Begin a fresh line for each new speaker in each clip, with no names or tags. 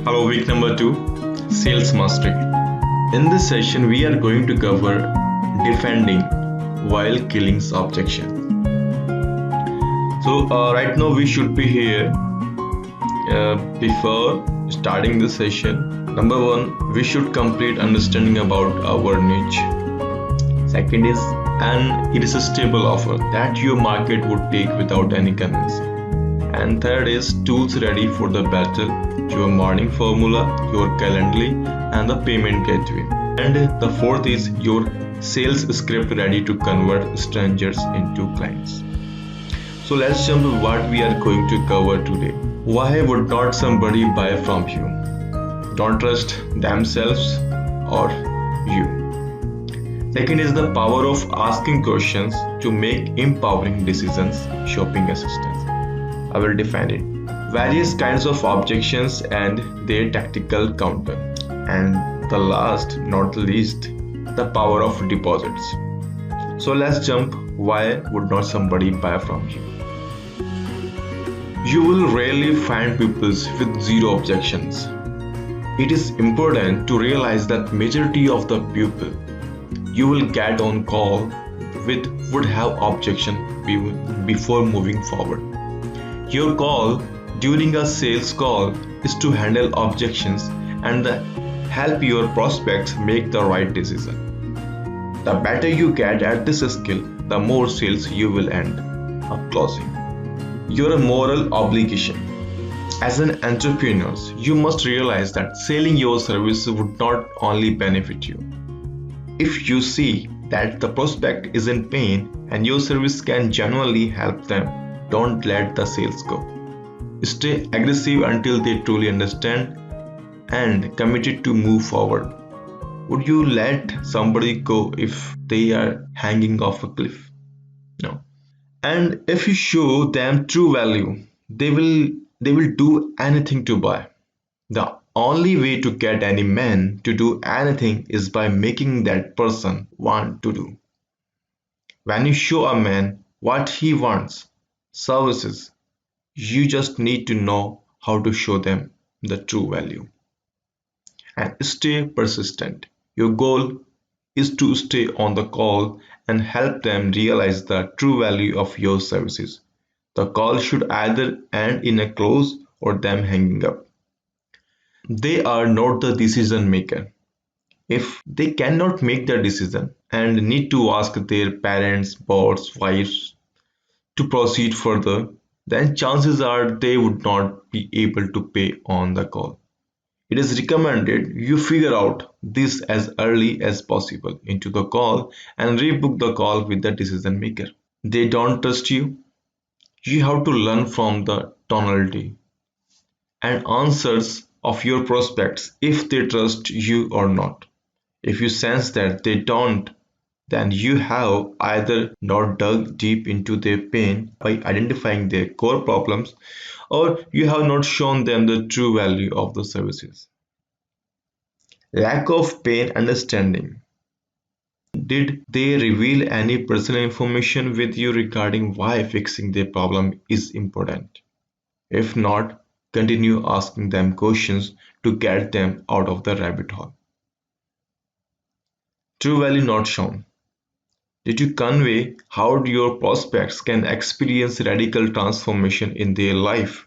Hello, week number 2, Sales Mastery. In this session, we are going to cover defending while killing objection. Right now we should be here. Before starting the session, number 1, we should complete understanding about our niche. Second is an irresistible offer that your market would take without any convincing. And third is tools ready for the battle, your morning formula, your Calendly, and the payment gateway. And the fourth is your sales script ready to convert strangers into clients. So let's jump to what we are going to cover today. Why would not somebody buy from you? Don't trust themselves or you. Second is the power of asking questions to make empowering decisions, shopping assistance. I will define it. Various kinds of objections and their tactical counter. And the last, not the least, the power of deposits. So let's jump. Why would not somebody buy from you? You will rarely find people with zero objections. It is important to realize that majority of the people you will get on call with would have objection before moving forward. Your call during a sales call is to handle objections and help your prospects make the right decision. The better you get at this skill, the more sales you will end up closing. Your moral obligation. As an entrepreneur, you must realize that selling your service would not only benefit you. If you see that the prospect is in pain and your service can genuinely help them, don't let the sales go. Stay aggressive until they truly understand and committed to move forward. Would you let somebody go if they are hanging off a cliff? No. And if you show them true value, they will do anything to buy. The only way to get any man to do anything is by making that person want to do. When you show a man what he wants, services, you just need to know how to show them the true value. And stay persistent. Your goal is to stay on the call and help them realize the true value of your services. The call should either end in a close or them hanging up. They are not the decision maker. If they cannot make the decision and need to ask their parents, boss, wives to proceed further, then chances are they would not be able to pay on the call. It is recommended you figure out this as early as possible into the call and rebook the call with the decision maker. They don't trust you. You have to learn from the tonality and answers of your prospects if they trust you or not. If you sense that they don't, then you have either not dug deep into their pain by identifying their core problems, or you have not shown them the true value of the services. Lack of pain understanding. Did they reveal any personal information with you regarding why fixing their problem is important? If not, continue asking them questions to get them out of the rabbit hole. True value not shown. Did you convey how your prospects can experience radical transformation in their life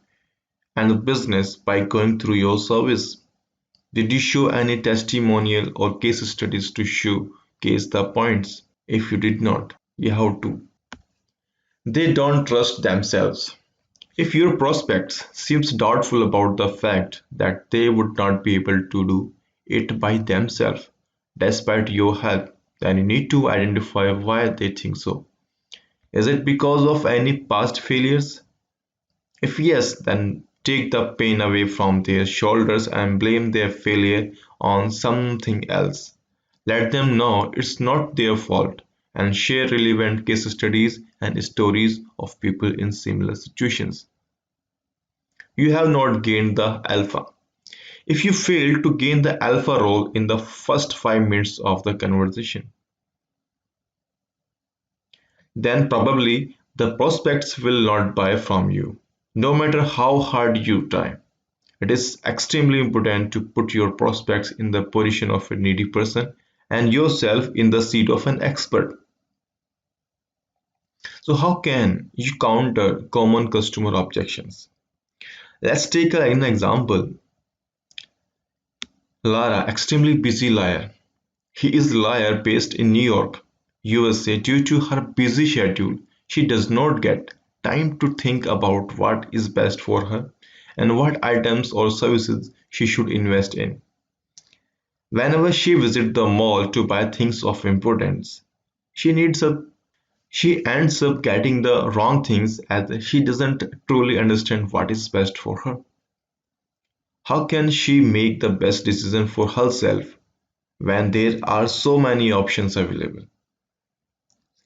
and business by going through your service? Did you show any testimonial or case studies to showcase the points? If you did not, you have to. They don't trust themselves. If your prospects seems doubtful about the fact that they would not be able to do it by themselves despite your help, then you need to identify why they think so. Is it because of any past failures? If yes, then take the pain away from their shoulders and blame their failure on something else. Let them know it's not their fault and share relevant case studies and stories of people in similar situations. You have not gained the alpha. If you fail to gain the alpha role in the first 5 minutes of the conversation, then probably the prospects will not buy from you, no matter how hard you try. It is extremely important to put your prospects in the position of a needy person and yourself in the seat of an expert. So how can you counter common customer objections? Let's take an example. Lara, extremely busy liar. He is a lawyer based in New York, USA. Due to her busy schedule, she does not get time to think about what is best for her and what items or services she should invest in. Whenever she visits the mall to buy things of importance, she needs a she ends up getting the wrong things as she doesn't truly understand what is best for her. How can she make the best decision for herself when there are so many options available?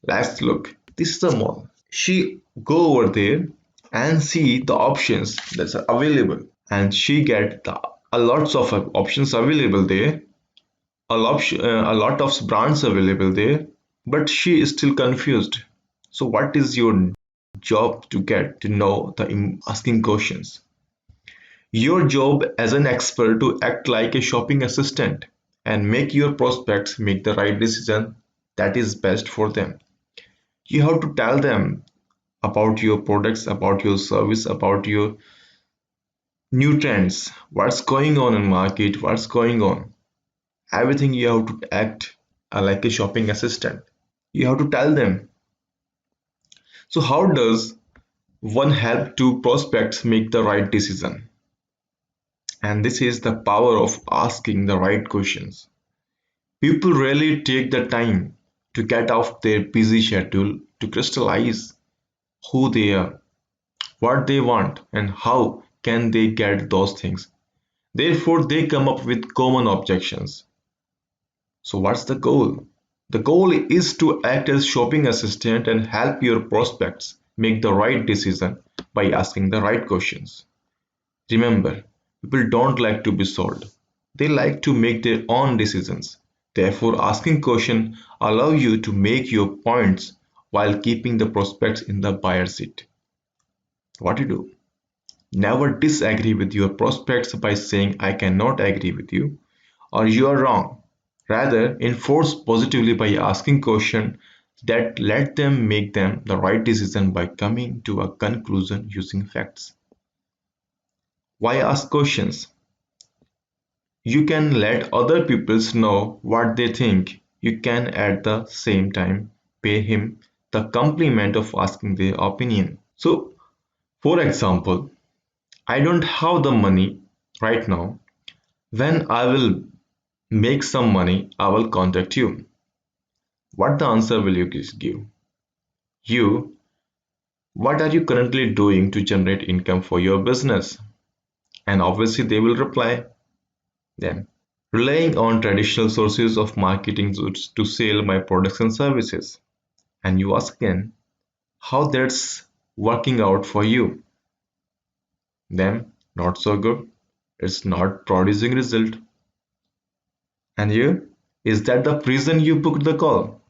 Let's look. This is the mall. She go over there and see the options that's available, and she get a lots of options available there, a lot of brands available there, but she is still confused. So what is your job to get to know the asking questions? Your job as an expert to act like a shopping assistant and make your prospects make the right decision that is best for them. You have to tell them about your products, about your service, about your new trends, what's going on in market, what's going on. Everything you have to act like a shopping assistant. You have to tell them. So how does one help to prospects make the right decision? And this is the power of asking the right questions. People rarely take the time to get off their busy schedule to crystallize who they are, what they want, and how can they get those things. Therefore, they come up with common objections. So what's the goal? The goal is to act as shopping assistant and help your prospects make the right decision by asking the right questions. Remember, people don't like to be sold. They like to make their own decisions. Therefore, asking questions allow you to make your points while keeping the prospects in the buyer seat. What to do? Never disagree with your prospects by saying I cannot agree with you or you are wrong. Rather, enforce positively by asking questions that let them make them the right decision by coming to a conclusion using facts. Why ask questions? You can let other people know what they think. You can at the same time pay him the compliment of asking their opinion. So, for example, I don't have the money right now. When I will make some money, I will contact you. What the answer will you give? You, what are you currently doing to generate income for your business? And obviously they will reply then. Relying on traditional sources of marketing to sell my products and services. And you ask again, how that's working out for you? Then, not so good. It's not producing result. And you, is that the reason you booked the call?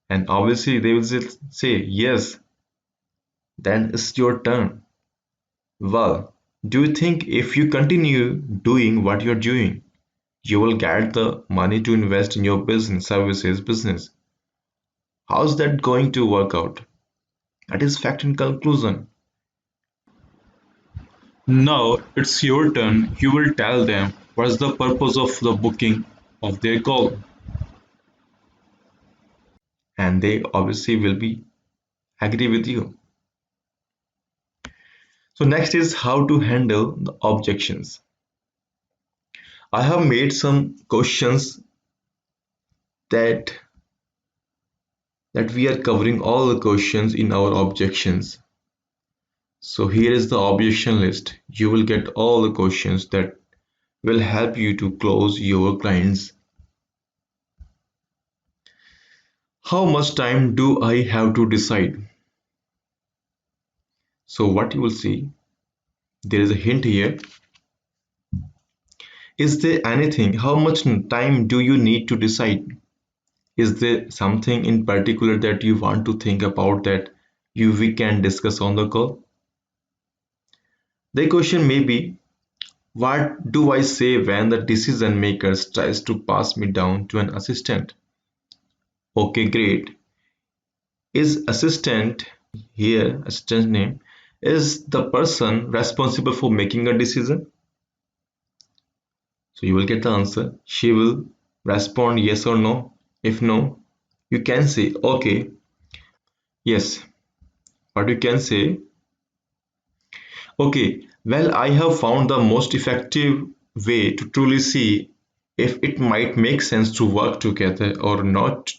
And obviously they will say yes. Then it's your turn. Well, do you think if you continue doing what you're doing, you will get the money to invest in your business, services business? How's that going to work out? That is fact and conclusion. Now it's your turn. You will tell them what's the purpose of the booking of their call. And they obviously will be agree with you. So next is how to handle the objections. I have made some questions that we are covering all the questions in our objections. So here is the objection list. You will get all the questions that will help you to close your clients. How much time do I have to decide? So what you will see, there is a hint here. Is there anything? How much time do you need to decide? Is there something in particular that you want to think about that we can discuss on the call? The question may be, What do I say when the decision maker tries to pass me down to an assistant? Okay, great. Is assistant here, assistant name, is the person responsible for making a decision? So you will get the answer. She will respond yes or no. If no, you can say okay, yes. But you can say, okay, well, I have found the most effective way to truly see if it might make sense to work together or not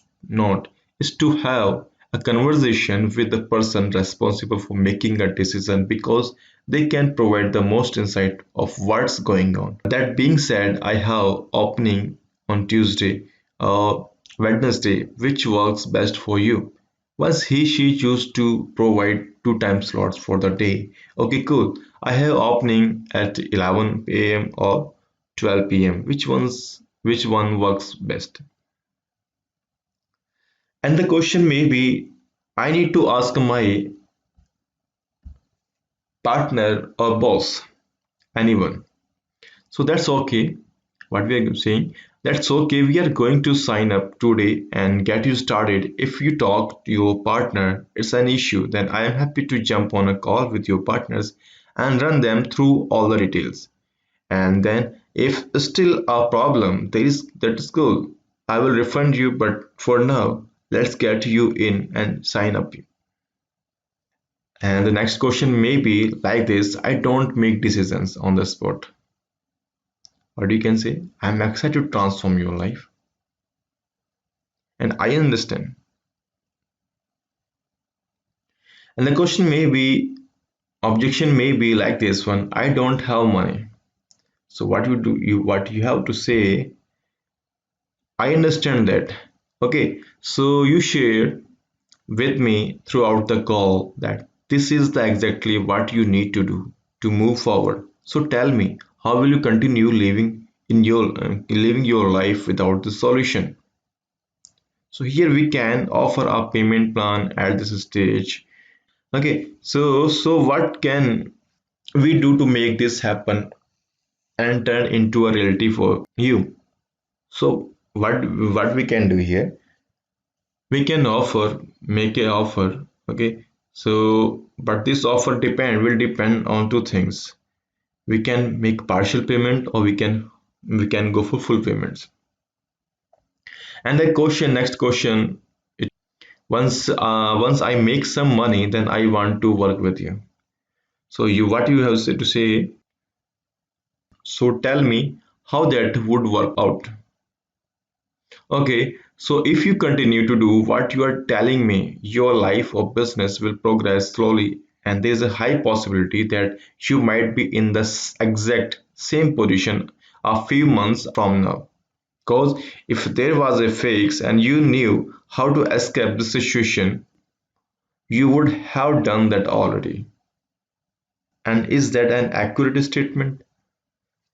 is to have a conversation with the person responsible for making a decision because they can provide the most insight of what's going on. That being said, I have opening on Tuesday or Wednesday, which works best for you. Once she choose to provide two time slots for the day. Okay, cool. I have opening at 11 a.m. or 12 p.m. Which one works best? And the question may be, I need to ask my partner or boss, anyone. So that's okay. What we are saying, that's okay. We are going to sign up today and get you started. If you talk to your partner, it's an issue, then I am happy to jump on a call with your partners and run them through all the details. And then if still a problem, that is cool. I will refund you, but for now, let's get you in and sign up. And the next question may be like this: I don't make decisions on the spot. Or you can say, I'm excited to transform your life. And I understand. And the question may be, objection may be like this one: I don't have money. So what you have to say, I understand that. Okay, so you share with me throughout the call that this is the exactly what you need to do to move forward. So tell me, how will you continue living your life without the solution? So here we can offer a payment plan at this stage. Okay, so what can we do to make this happen and turn into a reality for you? So what we can do here? We can make a offer. Okay, so but this offer will depend on two things. We can make partial payment or we can go for full payments. And the next question, once I make some money, then I want to work with you. So what you have to say, so tell me how that would work out. Okay, so if you continue to do what you are telling me, your life or business will progress slowly, and there's a high possibility that you might be in the exact same position a few months from now. Because if there was a fix and you knew how to escape the situation, you would have done that already. And is that an accurate statement?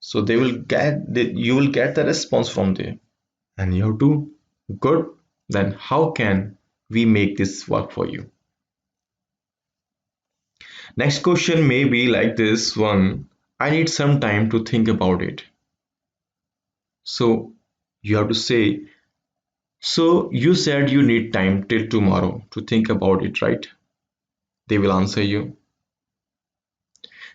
So you will get the response from there. And you have to, good, then how can we make this work for you? Next question may be like this one: I need some time to think about it. So you have to say, so you said you need time till tomorrow to think about it, right? They will answer you.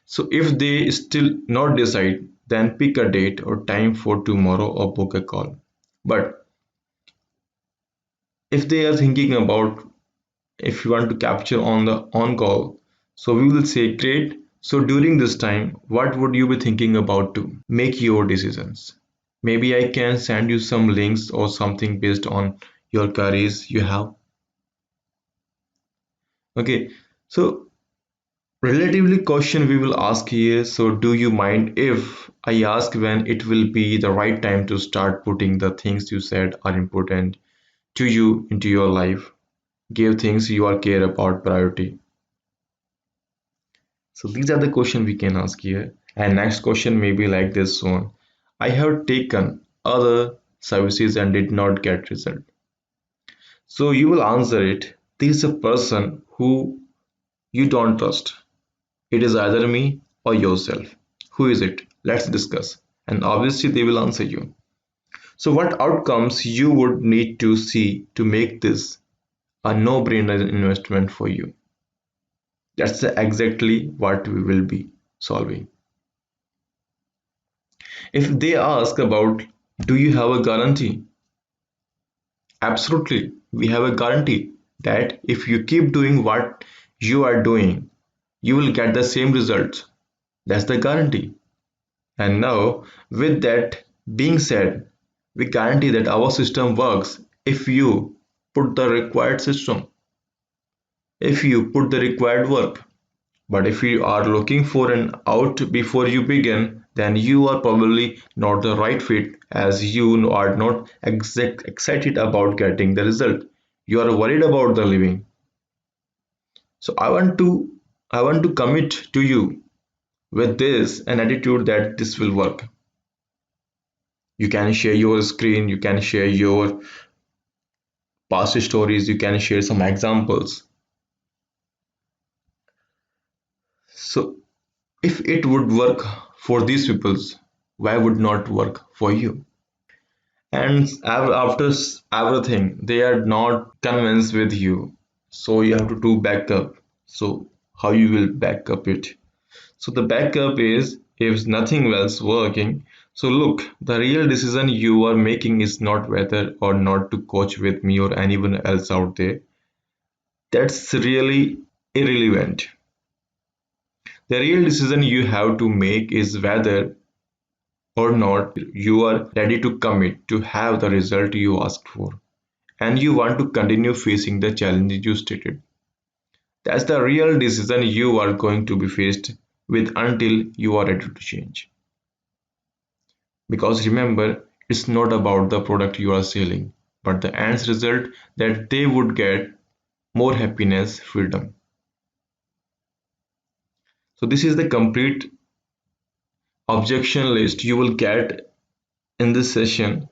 So if they still not decide, then pick a date or time for tomorrow or book a call. But if they are thinking about, if you want to capture on the on call, so we will say great. So during this time, what would you be thinking about to make your decisions? Maybe I can send you some links or something based on your queries you have. Okay, so relatively question we will ask here. So do you mind if I ask when it will be the right time to start putting the things you said are important to you into your life? Give things you are care about priority. So these are the questions we can ask here. And next question may be like this one: I have taken other services and did not get result. So you will answer it. This is a person who you don't trust. It is either me or yourself. Who is it? Let's discuss. And obviously, they will answer you. So, what outcomes you would need to see to make this a no-brainer investment for you? That's exactly what we will be solving. If they ask about, do you have a guarantee? Absolutely, we have a guarantee that if you keep doing what you are doing, you will get the same results. That's the guarantee. And now, with that being said, we guarantee that our system works if you put the required system, if you put the required work. But if you are looking for an out before you begin, then you are probably not the right fit, as you are not excited about getting the result. You are worried about the living. So I want to commit to you with this an attitude that this will work. You can share your screen, you can share your past stories, you can share some examples. So if it would work for these peoples, why would not work for you? And after everything, they are not convinced with you, so you have to do backup. So how you will back up it? So the backup is if nothing else working. So look, the real decision you are making is not whether or not to coach with me or anyone else out there. That's really irrelevant. The real decision you have to make is whether or not you are ready to commit to have the result you asked for, and you want to continue facing the challenges you stated. That's the real decision you are going to be faced with until you are ready to change. Because remember, it's not about the product you are selling, but the end result that they would get more happiness, freedom. So, this is the complete objection list you will get in this session,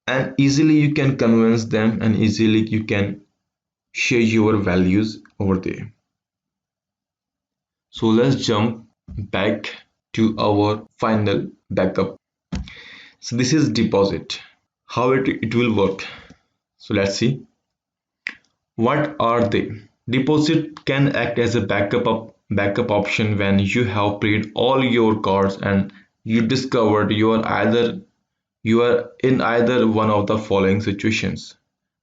and easily you can convince them, and easily you can share your values over there. So let's jump back to our final backup. So this is deposit. How it will work. So let's see. What are they? Deposit can act as a backup option when you have played all your cards and you discovered you are in either one of the following situations.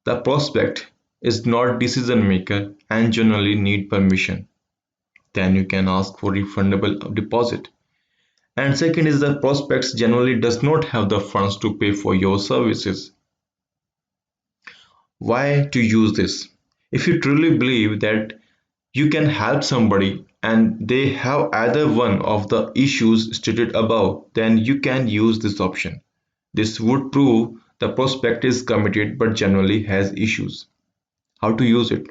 The prospect is not decision maker and generally need permission. Then you can ask for refundable deposit. And second is the prospects generally does not have the funds to pay for your services. Why to use this? If you truly believe that you can help somebody and they have either one of the issues stated above, then you can use this option. This would prove the prospect is committed but generally has issues. How to use it?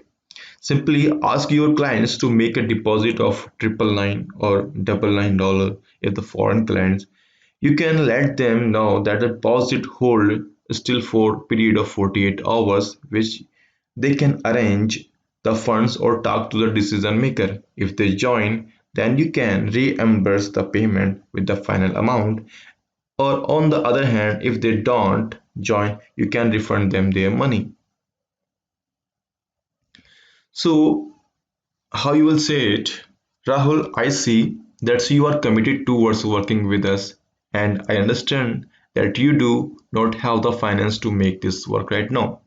Simply ask your clients to make a deposit of $999 or $999 if the foreign clients. You can let them know that the deposit hold still for period of 48 hours, which they can arrange the funds or talk to the decision maker. If they join, then you can reimburse the payment with the final amount. Or on the other hand, if they don't join, you can refund them their money. So how you will say it? Rahul, I see that you are committed towards working with us, and I understand that you do not have the finance to make this work right now.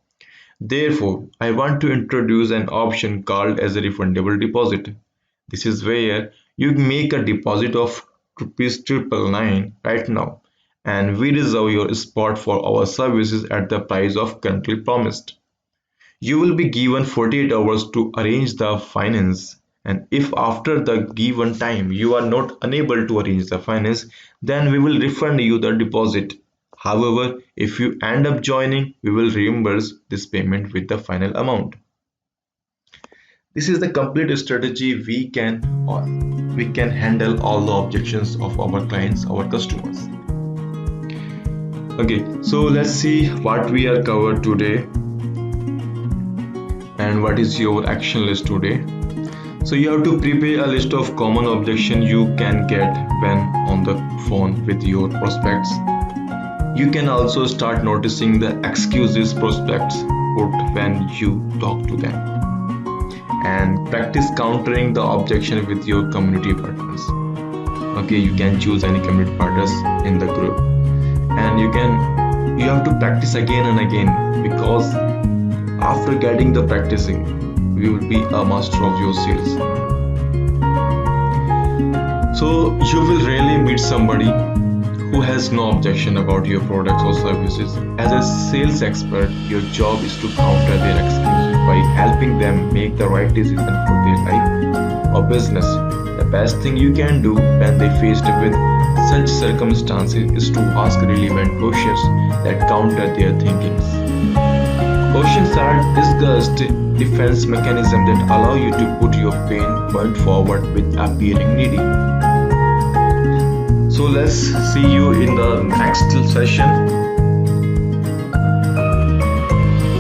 Therefore, I want to introduce an option called as a refundable deposit. This is where you make a deposit of rupees 999 right now, and we reserve your spot for our services at the price of currently promised. You will be given 48 hours to arrange the finance, and if after the given time you are not unable to arrange the finance, then we will refund you the deposit. However, if you end up joining, we will reimburse this payment with the final amount. This is the complete strategy we can handle all the objections of our clients, our customers. Okay, so let's see what we are covered today and what is your action list today. So you have to prepare a list of common objections you can get when on the phone with your prospects. You can also start noticing the excuses prospects put when you talk to them. And practice countering the objection with your community partners. Okay, you can choose any community partners in the group. And you have to practice again and again, because after getting the practicing, you will be a master of your sales. So you will rarely meet somebody who has no objection about your products or services. As a sales expert, your job is to counter their excuses by helping them make the right decision for their life or business. The best thing you can do when they faced with such circumstances is to ask relevant questions that counter their thinkings. Questions are discussed defense mechanisms that allow you to put your pain point forward with appearing needy. So let's see you in the next session.